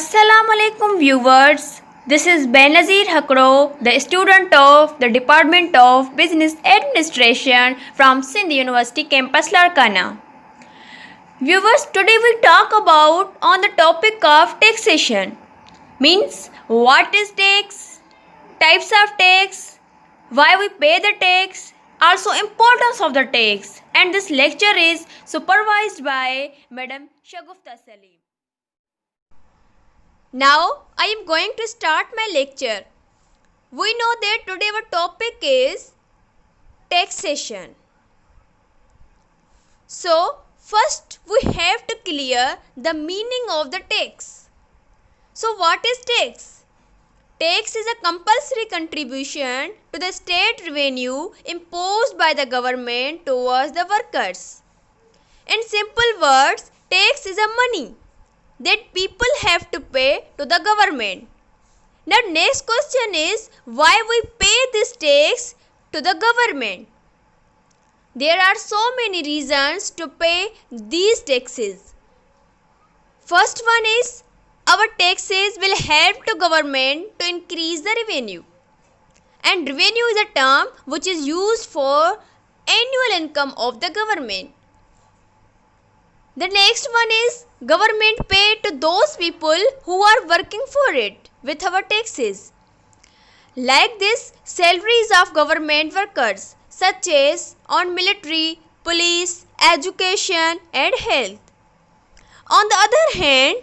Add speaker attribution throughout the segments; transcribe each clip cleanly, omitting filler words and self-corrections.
Speaker 1: Assalamualaikum viewers. This is Benazir Hakro, the student of the Department of Business Administration from Sindh University campus Larkana. Viewers, today we talk about on the topic of taxation. Means what is tax, types of tax, why we pay the tax, also importance of the tax. And this lecture is supervised by Madam Shagufta Salim. Now I am going to start my lecture. We know that today our topic is taxation. So first we have to clear the meaning of the tax. So what is tax? Tax is a compulsory contribution to the state revenue imposed by the government towards the workers. In simple words, tax is a money that people have to pay to the government. Now next question is, why we pay this tax to the government? There are so many reasons to pay these taxes. First one is, our taxes will help to government to increase the revenue. And revenue is a term which is used for annual income of the government. The next one is, government pay to those people who are working for it with our taxes. Like this, salaries of government workers such as on military, police, education and health. On the other hand,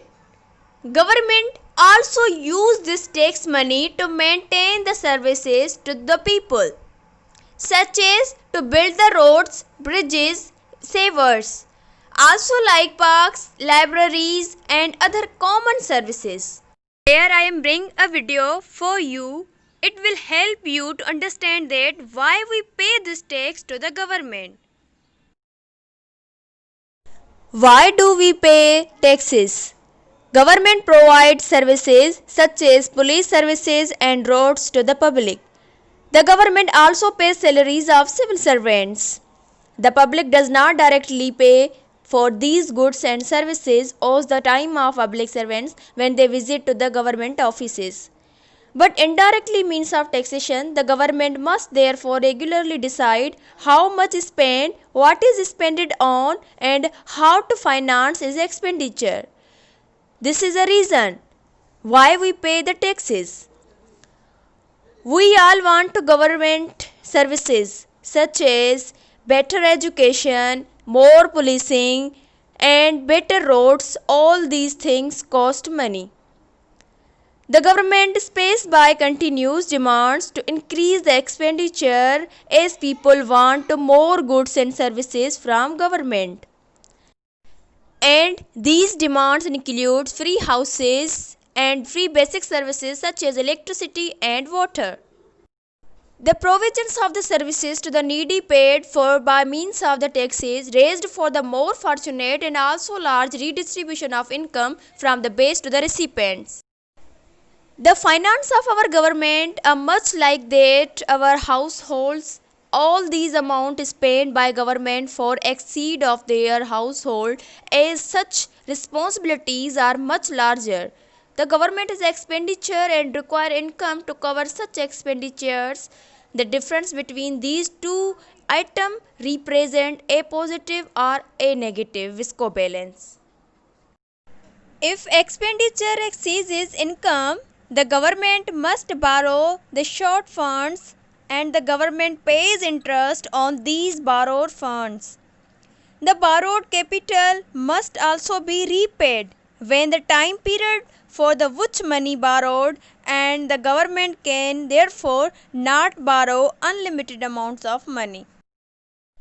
Speaker 1: government also use this tax money to maintain the services to the people, such as to build the roads, bridges, sewers. Also like parks, libraries and other common services. Here I am bringing a video for you. It will help you to understand that why we pay this tax to the government. Why do we pay taxes? Government provides services such as police services and roads to the public. The government also pays salaries of civil servants. The public does not directly pay for these goods and services owes the time of public servants when they visit to the government offices. But indirectly means of taxation, the government must therefore regularly decide how much is spent, what is spent on and how to finance its expenditure. This is a reason why we pay the taxes. We all want to government services such as better education, more policing and better roads. All these things cost money. The government pays by continuous demands to increase the expenditure as people want more goods and services from government. And these demands include free houses and free basic services such as electricity and water. The provisions of the services to the needy paid for by means of the taxes raised for the more fortunate and also large redistribution of income from the base to the recipients. The finance of our government are much like that our households. All these amount is paid by government for exceed of their household as such responsibilities are much larger. The government is expenditure and require income to cover such expenditures. The difference between these two items represent a positive or a negative Visco balance. If expenditure exceeds income, the government must borrow the short funds and the government pays interest on these borrowed funds. The borrowed capital must also be repaid when the time period for the which money borrowed, and the government can therefore not borrow unlimited amounts of money.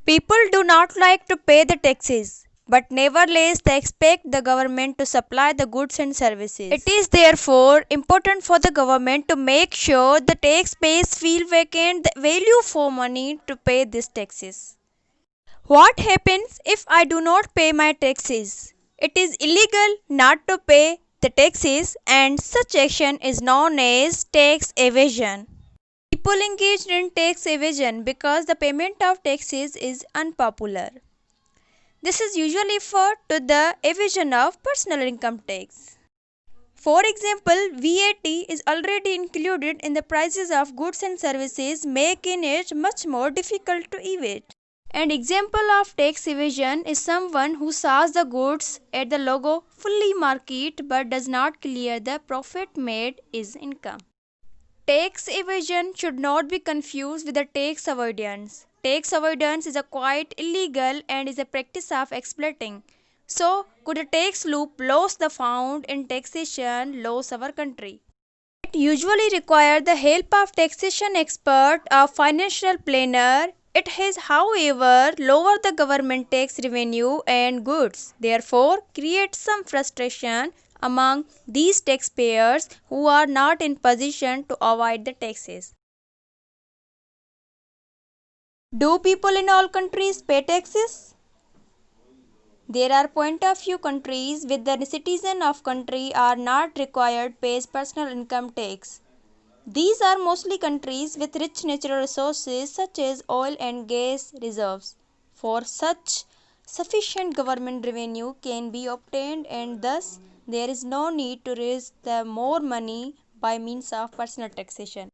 Speaker 1: People do not like to pay the taxes, but nevertheless they expect the government to supply the goods and services. It is therefore important for the government to make sure the taxpayers feel vacant the value for money to pay these taxes. What happens if I do not pay my taxes? It is illegal not to pay the taxes and such action is known as tax evasion. People engaged in tax evasion because the payment of taxes is unpopular. This is usually referred to the evasion of personal income tax. For example, VAT is already included in the prices of goods and services, making it much more difficult to evade. An example of tax evasion is someone who sells the goods at the logo fully market but does not clear the profit made is income. Tax evasion should not be confused with the tax avoidance. Tax avoidance is a quite illegal and is a practice of exploiting. So, could a tax loop lose the found in taxation lose our country? It usually requires the help of taxation expert or financial planner. It has, however, lowered the government tax revenue and goods. Therefore, creates some frustration among these taxpayers who are not in position to avoid the taxes. Do people in all countries pay taxes? There are point of view countries with the citizen of country are not required pays personal income tax. These are mostly countries with rich natural resources such as oil and gas reserves. For such, sufficient government revenue can be obtained and thus there is no need to raise the more money by means of personal taxation.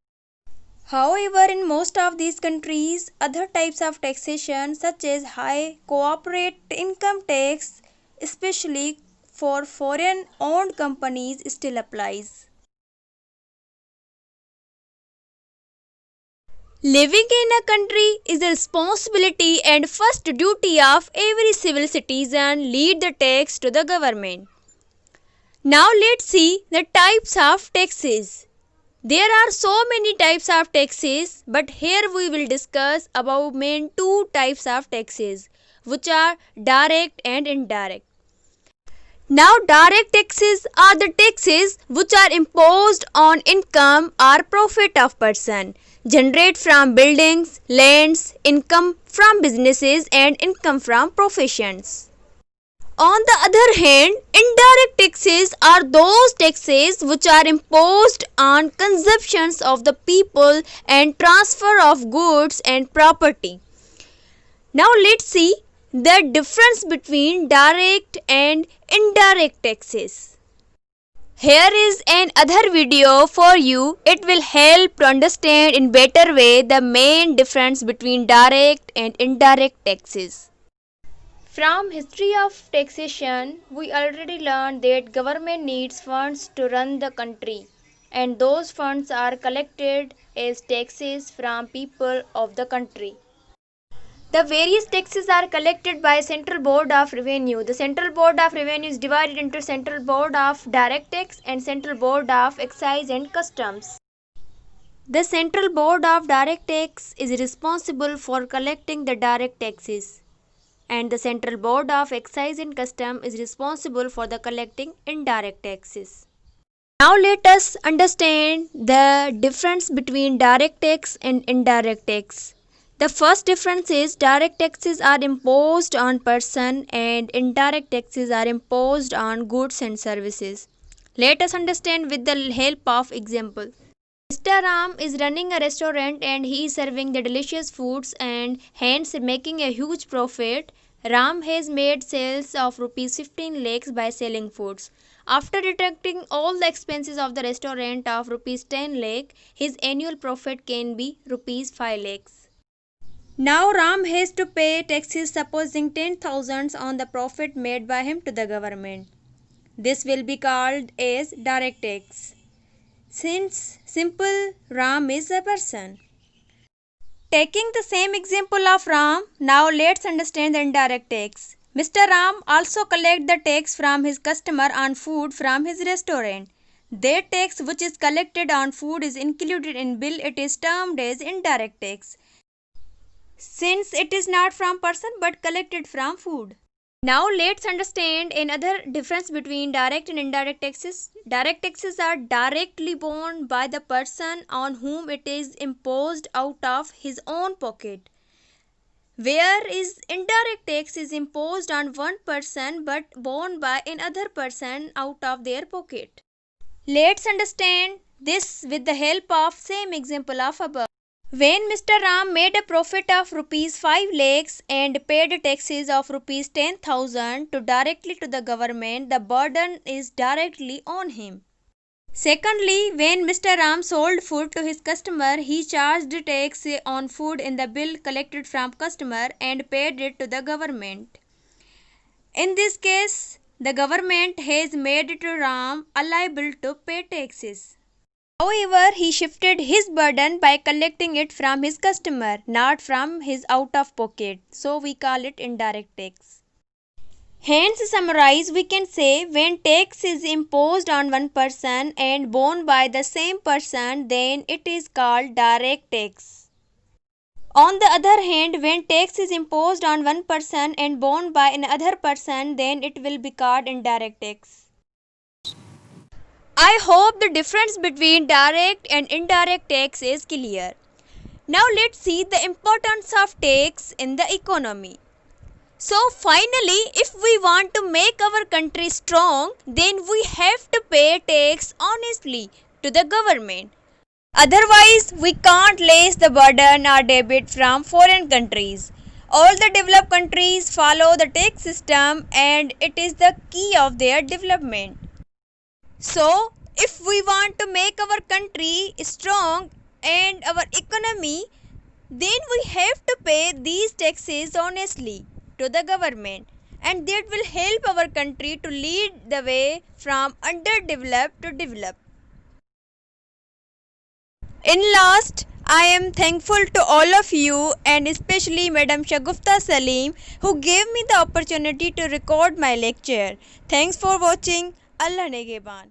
Speaker 1: However, in most of these countries, other types of taxation such as high corporate income tax, especially for foreign owned companies, still applies. Living in a country is the responsibility and first duty of every civil citizen. Lead the tax to the government. Now let's see the types of taxes. There are so many types of taxes, but here we will discuss about main two types of taxes, which are direct and indirect. Now, direct taxes are the taxes which are imposed on income or profit of person, generate from buildings, lands, income from businesses and income from professions. On the other hand, indirect taxes are those taxes which are imposed on consumptions of the people and transfer of goods and property. Now let's see the difference between direct and indirect taxes. Here is another video for you. It will help to understand in better way the main difference between direct and indirect taxes. From history of taxation, we already learned that government needs funds to run the country, and those funds are collected as taxes from people of the country. The various taxes are collected by Central Board of Revenue. The Central Board of Revenue is divided into Central Board of Direct Tax and Central Board of Excise and Customs. The Central Board of Direct Tax is responsible for collecting the direct taxes, and the Central Board of Excise and Customs is responsible for the collecting indirect taxes. Now let us understand the difference between direct tax and indirect tax. The first difference is direct taxes are imposed on person and indirect taxes are imposed on goods and services. Let us understand with the help of example. Mr. Ram is running a restaurant and he is serving the delicious foods and hence making a huge profit. Ram has made sales of rupees 15 lakhs by selling foods. After deducting all the expenses of the restaurant of rupees 10 lakh, his annual profit can be rupees 5 lakhs. Now Ram has to pay taxes supposing 10,000 on the profit made by him to the government. This will be called as direct tax, since simple Ram is a person. Taking the same example of Ram, now let's understand the indirect tax. Mr. Ram also collect the tax from his customer on food from his restaurant. That tax which is collected on food is included in bill. It is termed as indirect tax, since it is not from person but collected from food. Now let's understand another difference between direct and indirect taxes. Direct taxes are directly borne by the person on whom it is imposed out of his own pocket, whereas indirect tax is imposed on one person but borne by another person out of their pocket. Let's understand this with the help of same example of above. When Mr. Ram made a profit of rupees 5 lakhs and paid taxes of rupees 10,000 directly to the government, the burden is directly on him. Secondly, when Mr. Ram sold food to his customer, he charged tax on food in the bill collected from customer and paid it to the government. In this case, the government has made Ram liable to pay taxes. However, he shifted his burden by collecting it from his customer, not from his out of pocket. So we call it indirect tax. Hence, to summarize, we can say when tax is imposed on one person and borne by the same person, then it is called direct tax. On the other hand, when tax is imposed on one person and borne by another person, then it will be called indirect tax. I hope the difference between direct and indirect tax is clear. Now let's see the importance of tax in the economy. So finally, if we want to make our country strong, then we have to pay tax honestly to the government. Otherwise, we can't lace the burden or debit from foreign countries. All the developed countries follow the tax system and it is the key of their development. So, if we want to make our country strong and our economy, then we have to pay these taxes honestly to the government, and that will help our country to lead the way from underdeveloped to developed. In last, I am thankful to all of you and especially Madam Shagufta Salim who gave me the opportunity to record my lecture. Thanks for watching. Allah Negeban.